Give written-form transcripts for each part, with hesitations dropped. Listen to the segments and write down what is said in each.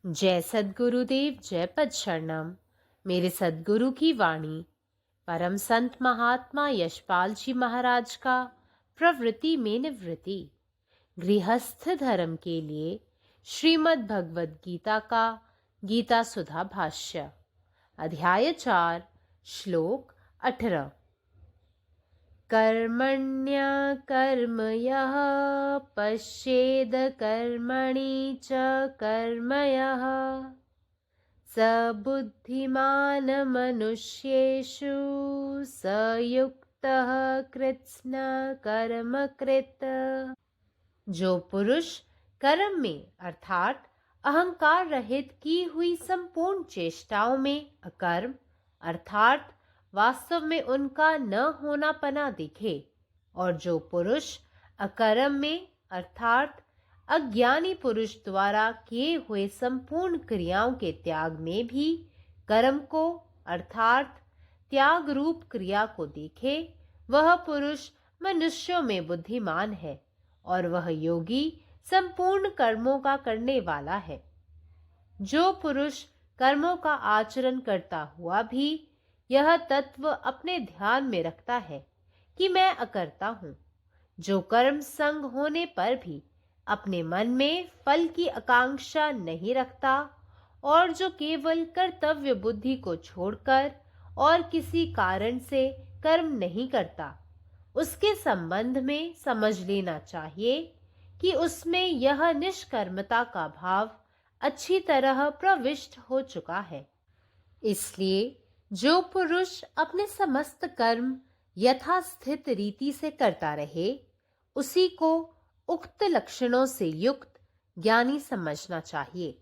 जय सद्गुरुदेव, जय पद शरणम। मेरे सद्गुरु की वाणी परम संत महात्मा यशपाल जी महाराज का प्रवृत्ति में निवृत्ति गृहस्थ धर्म के लिए श्रीमद् भगवद गीता का गीता सुधा भाष्य अध्याय 4 श्लोक 18। कर्मण्य कर्म यः पश्येद कर्मणि च कर्म यः स बुद्धिमान मनुष्येषु स युक्तः कृत्स्न कर्म कृत। जो पुरुष कर्म में अर्थात अहंकार रहित की हुई संपूर्ण चेष्टाओं में अकर्म अर्थात वास्तव में उनका न होना पना दिखे, और जो पुरुष अकर्म में अर्थात अज्ञानी पुरुष द्वारा किए हुए संपूर्ण क्रियाओं के त्याग में भी कर्म को अर्थात त्याग रूप क्रिया को देखे, वह पुरुष मनुष्यों में बुद्धिमान है और वह योगी संपूर्ण कर्मों का करने वाला है। जो पुरुष कर्मों का आचरण करता हुआ भी यह तत्व अपने ध्यान में रखता है कि मैं अकर्ता हूँ, जो कर्म संग होने पर भी अपने मन में फल की आकांक्षा नहीं रखता और जो केवल कर्तव्य बुद्धि को छोड़कर और किसी कारण से कर्म नहीं करता, उसके संबंध में समझ लेना चाहिए कि उसमें यह निष्कर्मता का भाव अच्छी तरह प्रविष्ट हो चुका है। इसलिए जो पुरुष अपने समस्त कर्म यथास्थित रीति से करता रहे, उसी को उक्त लक्षणों से युक्त ज्ञानी समझना चाहिए।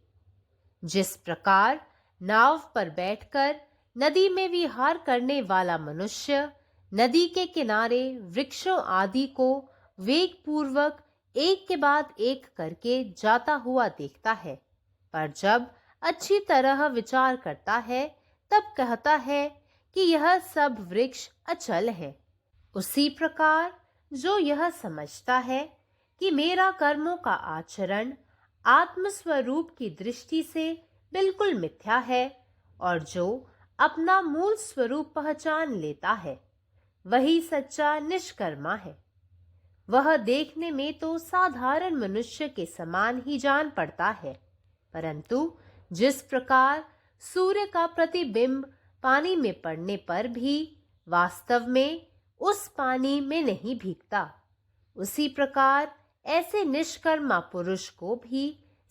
जिस प्रकार नाव पर बैठकर नदी में विहार करने वाला मनुष्य नदी के किनारे वृक्षों आदि को वेग पूर्वक एक के बाद एक करके जाता हुआ देखता है, पर जब अच्छी तरह विचार करता है तब कहता है कि यह सब वृक्ष अचल है। उसी प्रकार जो यह समझता है कि मेरा कर्मों का आचरण आत्मस्वरूप की दृष्टि से बिल्कुल मिथ्या है और जो अपना मूल स्वरूप पहचान लेता है, वही सच्चा निष्कर्मा है। वह देखने में तो साधारण मनुष्य के समान ही जान पड़ता है, परंतु जिस प्रकार सूर्य का प्रतिबिंब पानी में पड़ने पर भी वास्तव में उस पानी में नहीं भीगता, उसी प्रकार ऐसे निष्कर्मा पुरुष को भी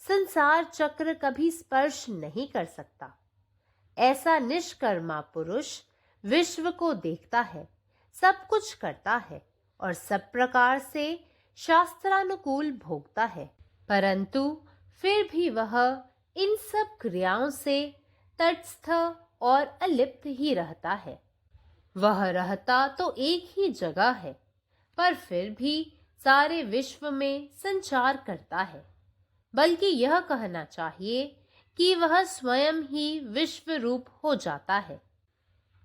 संसार चक्र कभी स्पर्श नहीं कर सकता। ऐसा निष्कर्मा पुरुष विश्व को देखता है, सब कुछ करता है और सब प्रकार से शास्त्रानुकूल भोगता है, परंतु फिर भी वह इन सब क्रियाओं से तटस्थ और अलिप्त ही रहता है। वह रहता तो एक ही जगह है, पर फिर भी सारे विश्व में संचार करता है। बल्कि यह कहना चाहिए कि वह स्वयं ही विश्व रूप हो जाता है।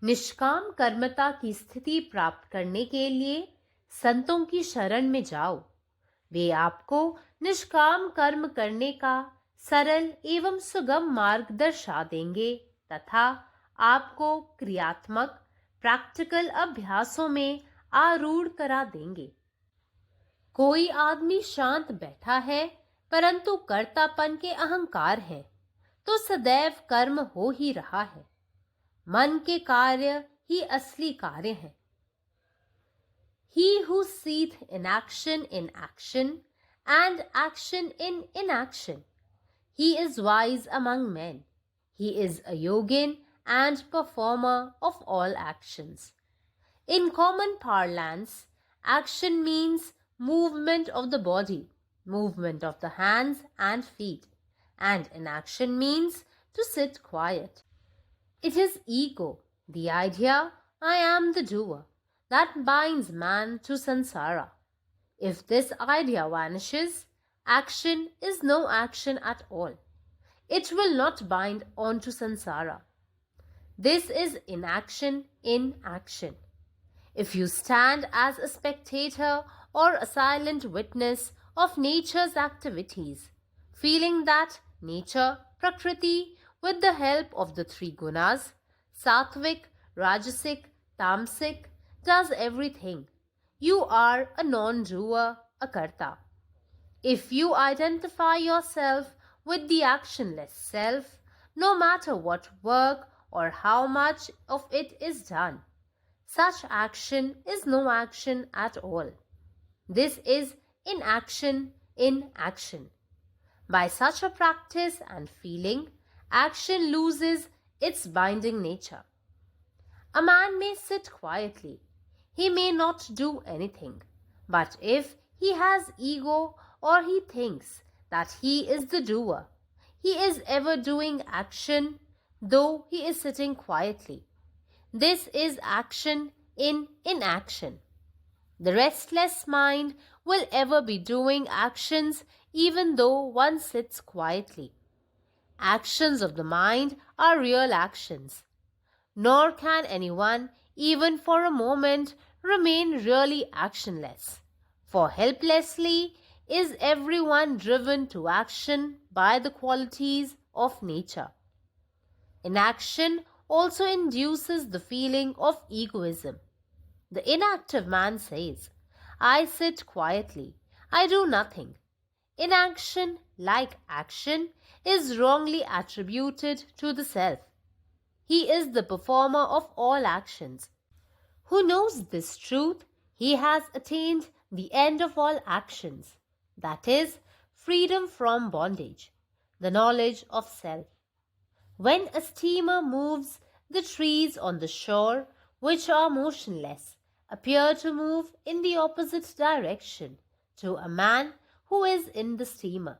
निष्काम कर्मता की स्थिति प्राप्त करने के लिए संतों की शरण में जाओ। वे आपको निष्काम कर्म करने का सरल एवं सुगम मार्ग दर्शा देंगे तथा आपको क्रियात्मक प्रैक्टिकल अभ्यासों में आरूढ़ करा देंगे। कोई आदमी शांत बैठा है परंतु कर्तापन के अहंकार है, तो सदैव कर्म हो ही रहा है। मन के कार्य ही असली कार्य हैं। He who seeth inaction in action and action in inaction, he is wise among men. He is a yogin and performer of all actions. In common parlance, action means movement of the body, movement of the hands and feet, and inaction means to sit quiet. It is ego, the idea I am the doer, that binds man to samsara. If this idea vanishes, action is no action at all. It will not bind on to samsara. This is inaction in action. If you stand as a spectator or a silent witness of nature's activities, feeling that nature, Prakriti, with the help of the three gunas, Sattvic, Rajasic, Tamasic, does everything. You are a non-doer, a karta. If you identify yourself with the actionless self, no matter what work or how much of it is done, such action is no action at all. This is inaction in action. By such a practice and feeling, action loses its binding nature. A man may sit quietly. He may not do anything. But if he has ego or he thinks that he is the doer, he is ever doing action though he is sitting quietly. This is action in inaction. The restless mind will ever be doing actions even though one sits quietly. Actions of the mind are real actions. Nor can anyone, even for a moment, remain really actionless. For helplessly is everyone driven to action by the qualities of nature. Inaction also induces the feeling of egoism. The inactive man says, I sit quietly, I do nothing. Inaction, like action, is wrongly attributed to the self. He is the performer of all actions. Who knows this truth, he has attained the end of all actions, that is, freedom from bondage, the knowledge of self. When a steamer moves, the trees on the shore, which are motionless, appear to move in the opposite direction to a man who is in the steamer.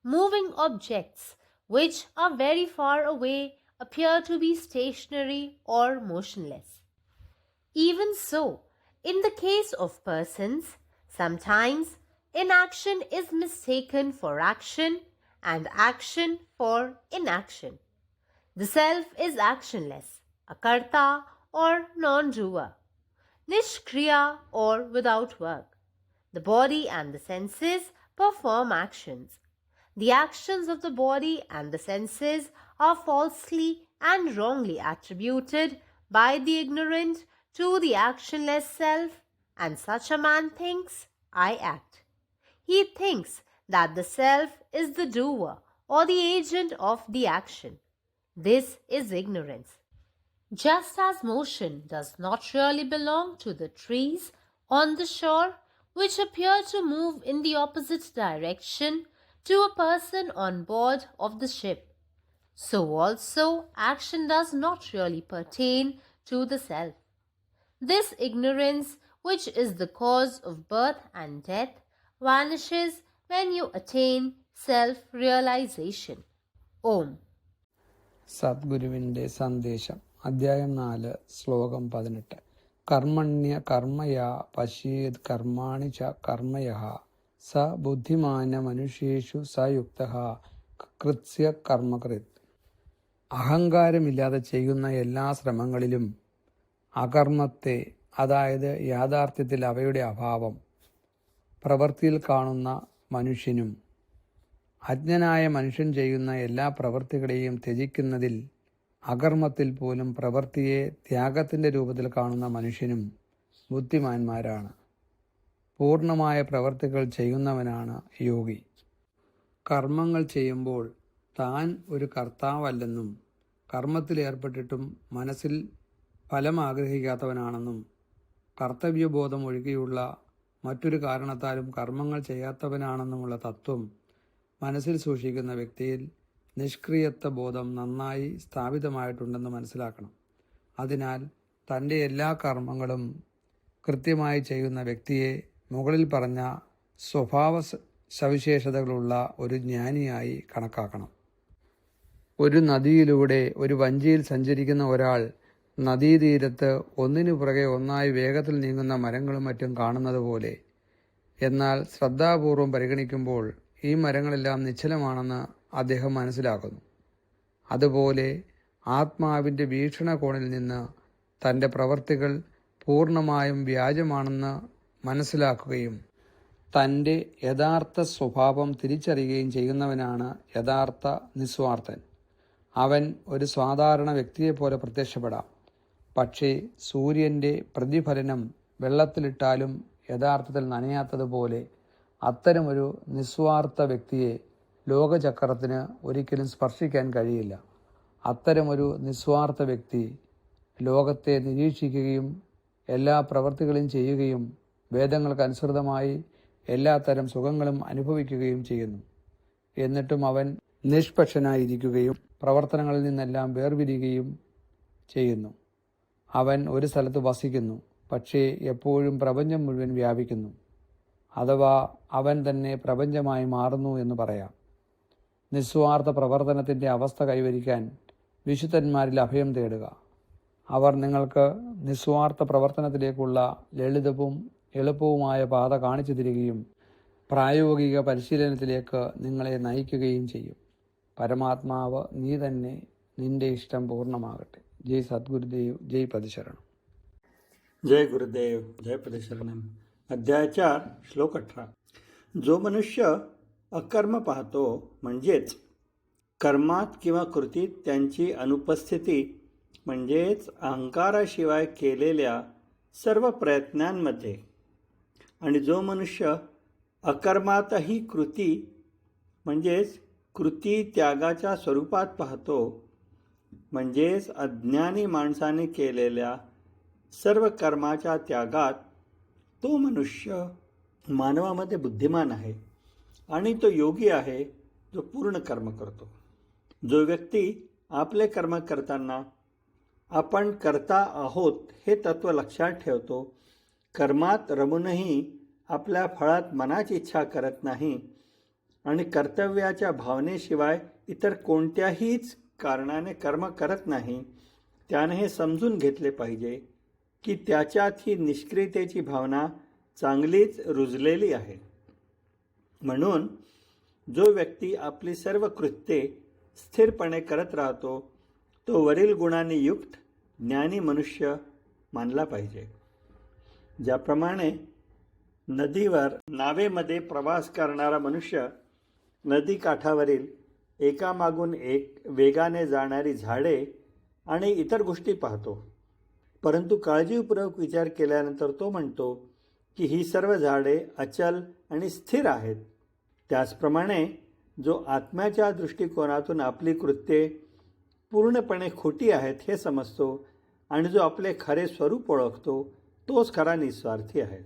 Moving objects, which are very far away, appear to be stationary or motionless. Even so, in the case of persons, sometimes inaction is mistaken for action and action for inaction. The self is actionless, a karta or non-doer, nishkriya or without work. The body and the senses perform actions. The actions of the body and the senses are falsely and wrongly attributed by the ignorant to the actionless self, and such a man thinks, I act. He thinks that the self is the doer or the agent of the action. This is ignorance. Just as motion does not really belong to the trees on the shore, which appear to move in the opposite direction to a person on board of the ship, so also action does not really pertain to the self. This ignorance, which is the cause of birth and death, vanishes when you attain self-realization. Om. സദ്ഗുരുവിൻ്റെ സന്ദേശം അധ്യായം 4 ശ്ലോകം 18 കർമ്മണ്യ കർമ്മയാ പശ്യേത് കർമാണി ച കർമ്മയഃ സ ബുദ്ധിമാന മനുഷ്യേഷു സയുക്തഃ കൃത്സ്യ കർമ്മകൃത്. അഹങ്കാരമില്ലാതെ ചെയ്യുന്ന എല്ലാ ശ്രമങ്ങളിലും അകർമ്മത്തെ, അതായത് യാഥാർത്ഥ്യത്തിൽ അവയുടെ അഭാവം, പ്രവൃത്തിയിൽ കാണുന്ന മനുഷ്യനും അജ്ഞനായ മനുഷ്യൻ ചെയ്യുന്ന എല്ലാ പ്രവൃത്തികളെയും ത്യജിക്കുന്നതിൽ അകർമ്മത്തിൽ പോലും പ്രവൃത്തിയെ ത്യാഗത്തിൻ്റെ രൂപത്തിൽ കാണുന്ന മനുഷ്യനും ബുദ്ധിമാന്മാരാണ്. പൂർണ്ണമായ പ്രവൃത്തികൾ ചെയ്യുന്നവനാണ് യോഗി. കർമ്മങ്ങൾ ചെയ്യുമ്പോൾ താൻ ഒരു കർത്താവല്ലെന്നും കർമ്മത്തിലേർപ്പെട്ടിട്ടും മനസ്സിൽ ഫലം ആഗ്രഹിക്കാത്തവനാണെന്നും കർത്തവ്യബോധം ഒഴികെയുള്ള മറ്റൊരു കാരണത്താലും കർമ്മങ്ങൾ ചെയ്യാത്തവനാണെന്നുമുള്ള തത്വം മനസ്സിൽ സൂക്ഷിക്കുന്ന വ്യക്തിയിൽ നിഷ്ക്രിയത്വ ബോധം നന്നായി സ്ഥാപിതമായിട്ടുണ്ടെന്ന് മനസ്സിലാക്കണം. അതിനാൽ തൻ്റെ എല്ലാ കർമ്മങ്ങളും കൃത്യമായി ചെയ്യുന്ന വ്യക്തിയെ മുകളിൽ പറഞ്ഞ സ്വഭാവ സവിശേഷതകളുള്ള ഒരു ജ്ഞാനിയായി കണക്കാക്കണം. ഒരു നദിയിലൂടെ ഒരു വഞ്ചിയിൽ സഞ്ചരിക്കുന്ന ഒരാൾ നദീതീരത്ത് ഒന്നിനു പുറകെ ഒന്നായി വേഗത്തിൽ നീങ്ങുന്ന മരങ്ങളും മറ്റും കാണുന്നത് പോലെ, എന്നാൽ ശ്രദ്ധാപൂർവം പരിഗണിക്കുമ്പോൾ ഈ മരങ്ങളെല്ലാം നിശ്ചലമാണെന്ന് അദ്ദേഹം മനസ്സിലാക്കുന്നു. അതുപോലെ ആത്മാവിൻ്റെ വീക്ഷണകോണിൽ നിന്ന് തൻ്റെ പ്രവൃത്തികൾ പൂർണ്ണമായും വ്യാജമാണെന്ന് മനസ്സിലാക്കുകയും തൻ്റെ യഥാർത്ഥ സ്വഭാവം തിരിച്ചറിയുകയും ചെയ്യുന്നവനാണ് യഥാർത്ഥ നിസ്വാർത്ഥൻ. അവൻ ഒരു സാധാരണ വ്യക്തിയെപ്പോലെ പ്രത്യക്ഷപ്പെടാം. പക്ഷേ സൂര്യൻ്റെ പ്രതിഫലനം വെള്ളത്തിലിട്ടാലും യഥാർത്ഥത്തിൽ നനയാത്തതുപോലെ അത്തരമൊരു നിസ്വാർത്ഥ വ്യക്തിയെ ലോകചക്രത്തിന് ഒരിക്കലും സ്പർശിക്കാൻ കഴിയില്ല. അത്തരമൊരു നിസ്വാർത്ഥ വ്യക്തി ലോകത്തെ നിരീക്ഷിക്കുകയും എല്ലാ പ്രവൃത്തികളും ചെയ്യുകയും വേദങ്ങൾക്കനുസൃതമായി എല്ലാത്തരം സുഖങ്ങളും അനുഭവിക്കുകയും ചെയ്യുന്നു. എന്നിട്ടും അവൻ നിഷ്പക്ഷനായിരിക്കുകയും പ്രവർത്തനങ്ങളിൽ നിന്നെല്ലാം വേർപിരിയുകയും ചെയ്യുന്നു. അവൻ ഒരു സ്ഥലത്ത് വസിക്കുന്നു, പക്ഷേ എപ്പോഴും പ്രപഞ്ചം മുഴുവൻ വ്യാപിക്കുന്നു. അഥവാ അവൻ തന്നെ പ്രപഞ്ചമായി മാറുന്നു എന്ന് പറയാം. നിസ്വാർത്ഥ പ്രവർത്തനത്തിൻ്റെ അവസ്ഥ കൈവരിക്കാൻ വിശുദ്ധന്മാരിൽ അഭയം തേടുക. അവർ നിങ്ങൾക്ക് നിസ്വാർത്ഥ പ്രവർത്തനത്തിലേക്കുള്ള ലളിതവും എളുപ്പവുമായ പാത കാണിച്ചു തരികയും പ്രായോഗിക പരിശീലനത്തിലേക്ക് നിങ്ങളെ നയിക്കുകയും ചെയ്യും. പരമാത്മാവ് നീ തന്നെ, നിന്റെ ഇഷ്ടം പൂർണ്ണമാകട്ടെ. जय सद्गुरुदेव, जय पदशरण. जय गुरुदेव, जय पदशरणम. अध्याय 4 श्लोक 18. जो मनुष्य अकर्म पाहतो, म्हणजेच कर्मात किंवा कृतीत त्यांची अनुपस्थिती, म्हणजेच अहंकाराशिवाय केलेल्या सर्व प्रयत्नांमध्ये, आणि जो मनुष्य अकर्मातही कृती, म्हणजेच कृती त्यागाच्या स्वरूपात पाहतो, म्हणजेच अज्ञानी माणसाने केलेल्या सर्व कर्माच्या त्यागात, तो मनुष्य मानवामध्ये बुद्धिमान आहे आणि तो योगी आहे, जो पूर्ण कर्म करतो. जो व्यक्ती आपले कर्म करताना आपण करता आहोत हे तत्व लक्षात ठेवतो, कर्मात रमूनही आपल्या फळात मनाची इच्छा करत नाही आणि कर्तव्याच्या भावनेशिवाय इतर कोणत्याहीच कारणाने कर्म करत नाही, त्याने हे समजून घेतले पाहिजे की त्याच्यात ही निष्क्रियतेची भावना चांगलीच रुजलेली आहे. म्हणून जो व्यक्ती आपली सर्व कृत्ये स्थिरपणे करत राहतो, तो वरील गुणांनी युक्त ज्ञानी मनुष्य मानला पाहिजे. ज्याप्रमाणे नदीवर नावेमध्ये प्रवास करणारा मनुष्य नदी काठावरील एकामागून एक वेगाने जाणारी झाडे आणि इतर गोष्टी पाहतो, परंतु काळजीपूर्वक विचार केल्यानंतर तो म्हणतो की ही सर्व झाडे अचल आणि स्थिर आहेत. त्याचप्रमाणे जो आत्म्याच्या दृष्टिकोनातून आपली कृत्ये पूर्णपणे खोटी आहेत हे समजतो आणि जो आपले खरे स्वरूप ओळखतो, तोच खरा निस्वार्थी आहे.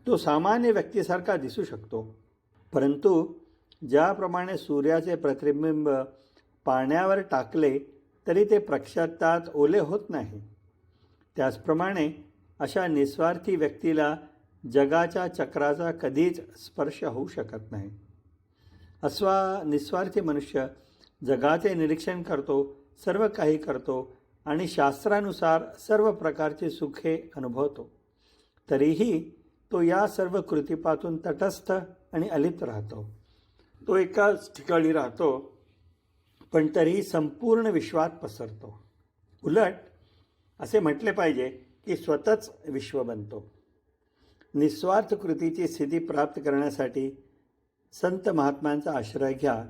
तो सामान्य व्यक्तीसारखा दिसू शकतो, परंतु ज्याप्रमाणे सूर्याचे प्रतिबिंब पाण्यावर टाकले तरी ते प्रक्षातात ओले होत नाही, त्याचप्रमाणे अशा निस्वार्थी व्यक्तीला जगाच्या चक्राचा कधीच स्पर्श होऊ शकत नाही. असा निस्वार्थी मनुष्य जगाचे निरीक्षण करतो, सर्व काही करतो आणि शास्त्रानुसार सर्व प्रकारची सुखे अनुभवतो. तरीही तो या सर्व कृतीपासून तटस्थ आणि अलिप्त राहतो. तो एकाच ठिकाणी राहतो, पण तरीही संपूर्ण विश्वात पसरतो. उलट असे म्हटले पाहिजे की स्वतःच विश्व बनतो. निस्वार्थ कृतीची स्थिती प्राप्त करण्यासाठी संत महात्म्यांचा आश्रय घ्या.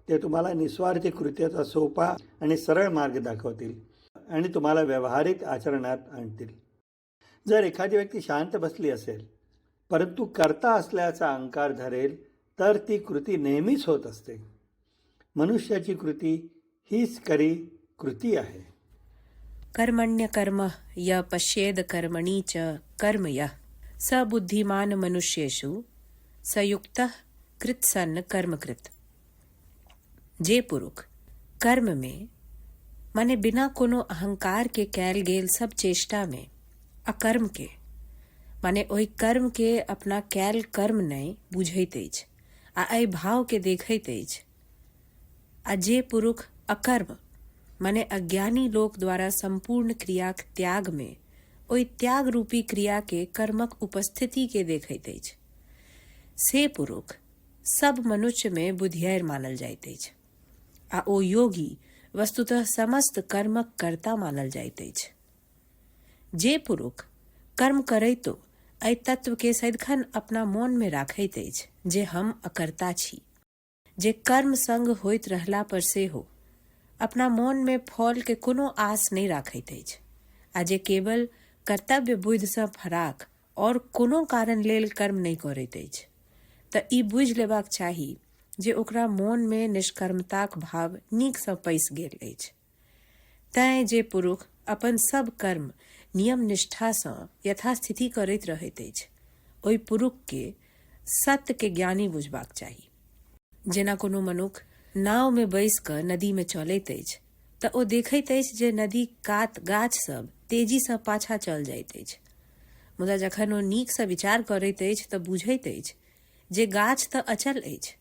ते तुम्हाला निस्वार्थी कृतीचा सोपा आणि सरळ मार्ग दाखवतील आणि तुम्हाला व्यावहारिक आचरणात आणतील. जर एखादी व्यक्ती शांत बसली असेल, परंतु कर्ता असल्याचा अहंकार धरेल, तर ती कृती नेहमीच होत असते. मनुष्याची कृती हीच खरी कृती आहे. कर्मण्य कर्म य पश्येद कर्मणि च कर्म यः स बुद्धिमान मनुष्येषु सयुक्तः कृत्सन्न कर्मकृत. जे पुरुष कर्म में माने बिना कोनो अहंकार के कैल गेल सब चेष्टा में अकर्म के माने ओहि कर्म के अपना कैल कर्म नहीं बुझैत अछि आ एहि भाव के देखैत अछि. आ जे पुरुष अकर्म माने अज्ञानी लोक द्वारा संपूर्ण क्रिया त्याग में ओहि त्याग रूपी क्रिया के कर्मक उपस्थिति के देखैत अछि, से पुरुष सब मनुष्य में बुधियार मानल जाइत अछि आ ओ योगी वस्तुतः समस्त कर्मक कर्ता मानल जाइत अछि. जे पुरुष कर्म करैतो एहि तत्व के सदिखन अपना मोन में राखैत अछि जे हम अकर्ता छी, जे कर्म संग होइत रहला पर सेहो अपना मोन में फल के कोनो आस नहीं राखैत अछि, आ जे केवल कर्तव्य बुद्धि सँ फराक और कोनो कारण लेल कर्म नहीं करैत अछि, तऽ ई बुझि लेबाक चाही जे ओकरा मोन में निष्कर्मताक भाव नीक सँ पैसि गेल अछि। तैं जे पुरुष अपन सब कर्म नियम निष्ठा सँ यथास्थिति करैत रहैत अछि, ओहि पुरुष के सत्य के ज्ञानी बुझबाक चाही। जेना कोनो मनुख नाव में बैस क नदी में चलैत अछि तऽ ओ देखैत अछि जे नदी कात गाछ सब तेजी सँ पाछा चल जाइत अछि, मुदा जखन ओ नीक सँ विचार करैत अछि तऽ बुझैत अछि जे गाछ तऽ अचल अछि,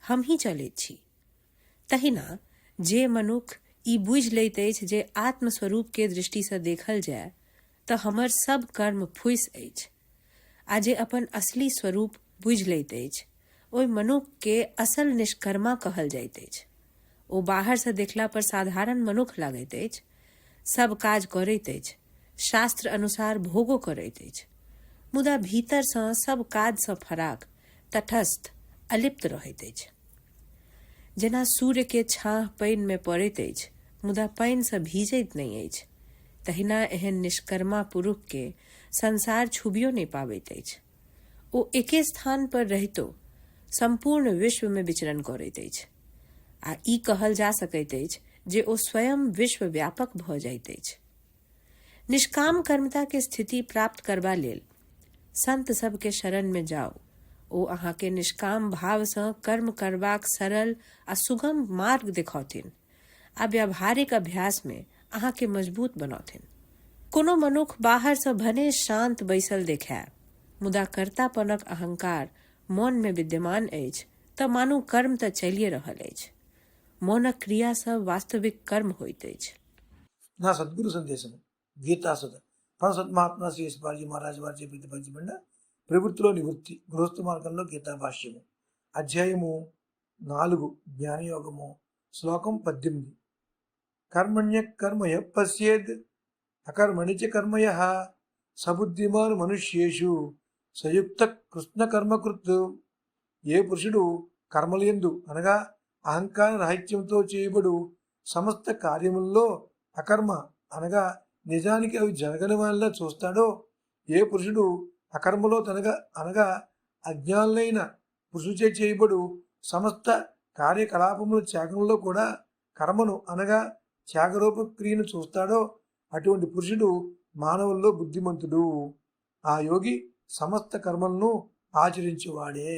हम ही चलैत छी। तहिना जे मनुख ई बुझि लैत अछि जे आत्मस्वरूप के दृष्टि सँ देखल जाय तऽ हमर सब कर्म फुसि अछि, आ जे अपन असली स्वरूप बुझि लैत अछि ओहि मनुख के असल निष्कर्मा कहल जाइत अछि। ओ बाहर सँ देखला पर साधारण मनुख लागैत अछि, सब काज करैत अछि, शास्त्र अनुसार भोगो करैत अछि, मुदा भीतर सँ सब काज सँ फराक, तटस्थ, अलिप्त रहैत अछि। जेना सूर्य के छाह पानि में पड़ैत अछि मुदा पानि सँ भीजैत नहीं अछि, तहिना एहन निष्कर्मा पुरुष के संसार छुबियो नहीं पाबैत अछि। ओ एके स्थान पर रहितो संपूर्ण विश्व में विचरण करैत अछि, आ ई कहल जा सकैत अछि जे ओ स्वयं विश्व व्यापक भऽ जाइत अछि। निष्काम कर्मता के स्थिति प्राप्त करबा लेल संत सब के शरण में जाओ, ओ अहाँ के निष्काम भाव सँ कर्म करबाक सरल आ सुगम मार्ग देखौथिन, आ व्यावहारिक अभ्यास में अहाँ के मजबूत बनौथिन। कोनो मनुख बाहर सँ भने शांत बैसल देखाय, मुदा कर्तापनक अहंकार मोन में विद्यमान अछि तऽ मानू कर्म तऽ चलिए रहल अछि। मौनक क्रिया सँ वास्तविक कर्म होइत अछि। నా సద్గురు సందేశము గీతాసుధ పరసద్మాత్మ శ్రీ శివాజీ మహారాజ్ వారి ప్రతిపాదించబడిన ప్రవృత్తిలో నివృత్తి గృహస్థ మార్గంలో గీతా భాష్యము అధ్యాయము 4 జ్ఞానయోగము శ్లోకం 18 కర్మణ్య కర్మయ పశ్యేద్ అకర్మణి చ కర్మయః సబుద్ధిమాన్ మనుష్యేషు సయుక్త కృష్ణ కర్మకృత్. ఏ పురుషుడు కర్మలయందు అనగా అహంకార రాహిత్యంతో చేయబడు సమస్త కార్యముల్లో అకర్మ అనగా నిజానికి అవి జరగని వాళ్ళ చూస్తాడో, ఏ పురుషుడు అకర్మలో అనగా అజ్ఞానులైన పురుషుచే చేయబడు సమస్త కార్యకలాపముల త్యాగంలో కూడా కర్మను అనగా త్యాగరూప క్రియను చూస్తాడో, అటువంటి పురుషుడు మానవుల్లో బుద్ధిమంతుడు. ఆ యోగి సమస్త కర్మలను ఆచరించువాడే.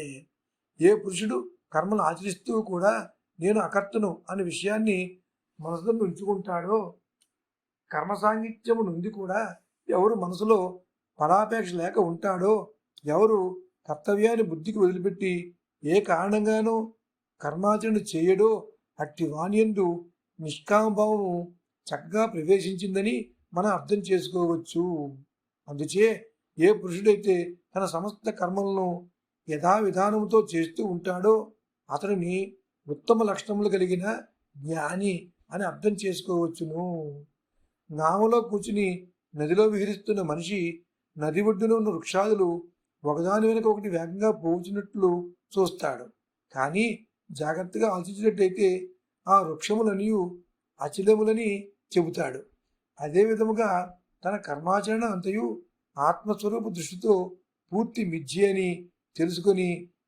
ఏ పురుషుడు కర్మలు ఆచరిస్తూ కూడా నేను అకర్తను అనే విషయాన్ని మనసులో ఉంచుకుంటాడో, కర్మ సాంగిత్యము నుండి కూడా ఎవరు మనసులో ఫలాపేక్ష లేక ఉంటాడో, ఎవరు కర్తవ్యాన్ని బుద్ధికి వదిలిపెట్టి ఏ కారణంగానూ కర్మాచరణ చేయడో, అట్టి వాణియందు నిష్కామభావము చక్కగా ప్రవేశించిందని మనం అర్థం చేసుకోవచ్చు. అందుచే ఏ పురుషుడైతే తన సమస్త కర్మలను యథావిధానముతో చేస్తూ ఉంటాడో అతడిని ఉత్తమ లక్షణములు కలిగిన జ్ఞాని అని అర్థం చేసుకోవచ్చును. నావలో కూర్చుని నదిలో విహరిస్తున్న మనిషి నది ఒడ్డున ఉన్న వృక్షాదులు ఒకదాని వెనుక ఒకటి వేగంగా పోవుచున్నట్లు చూస్తాడు. కానీ జాగ్రత్తగా ఆలోచించినట్టయితే ఆ వృక్షములని అచలములని చెబుతాడు. అదే విధముగా తన కర్మాచరణ అంతయు ఆత్మస్వరూప దృష్టితో పూర్తి మిథ్య అని తెలుసుకొని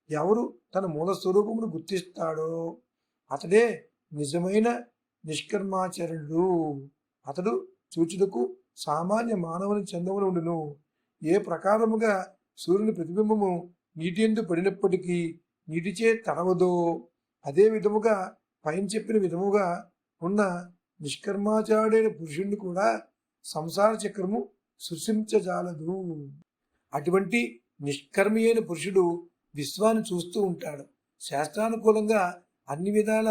ఎవరు తన మూల స్వరూపమును గుర్తిస్తాడో అతడే నిజమైన నిష్కర్మాచరణుడు. అతడు చూచుటకు సామాన్య మానవుని చెందవనుండును. ఏ ప్రకారముగా సూర్యుని ప్రతిబింబము నీటి యందు పడినప్పటికీ నీటిచే తడవదో, అదే విధముగా పైన చెప్పిన విధముగా ఉన్న నిష్కర్మాచారుడైన పురుషుణ్ణి కూడా సంసార చక్రము సృశించజాలదు. అటువంటి నిష్కర్మి అయిన పురుషుడు విశ్వాన్ని చూస్తూ ఉంటాడు. శాస్త్రానుకూలంగా అన్ని విధాల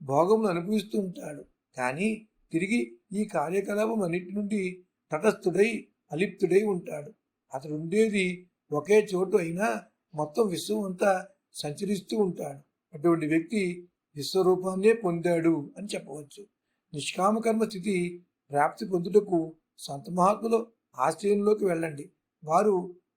భోగములు అనుభవిస్తూ ఉంటాడు. కానీ తిరిగి ఈ కార్యకలాపం అన్నిటి నుండి తటస్థుడై అలిప్తుడై ఉంటాడు. అతడు ఉండేది ఒకే చోటు అయినా మొత్తం విశ్వం అంతా సంచరిస్తూ ఉంటాడు. అటువంటి వ్యక్తి విశ్వరూపాన్నే పొందాడు అని చెప్పవచ్చు. నిష్కామకర్మ స్థితి ప్రాప్తి పొందుటకు సంత మహాత్ముల ఆశ్రయంలోకి వెళ్ళండి. వారు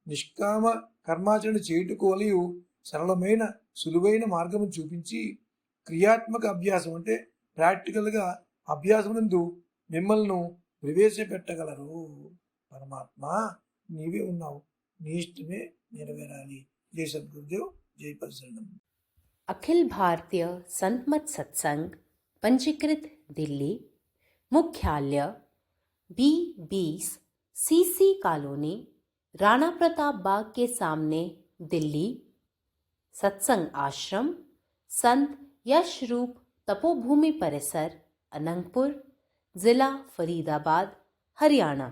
నిష్కామ కర్మాచరణ చేయుటకు వలయు సరళమైన సులువైన మార్గము చూపించి క్రియాత్మక అభ్యాసం అంటే ప్రాక్టికల్గా అభ్యాసమునందు మిమ్మల్ని ప్రవేశపెట్టగలరు. పరమాత్మ నీవే ఉన్నావు, నీ ఇష్టమే నెరవేరాలి. జై సద్గురుదేవ్, జై పరిశరణం. अखिल भारतीय संतमत सत्संग पंजीकृत दिल्ली, मुख्यालय B20 CC colony, Rana Pratap Bagh के सामने, दिल्ली. सत्संग आश्रम संत यश रूप तपोभूमि परिसर, अनंगपुर, जिला फरीदाबाद, हरियाणा.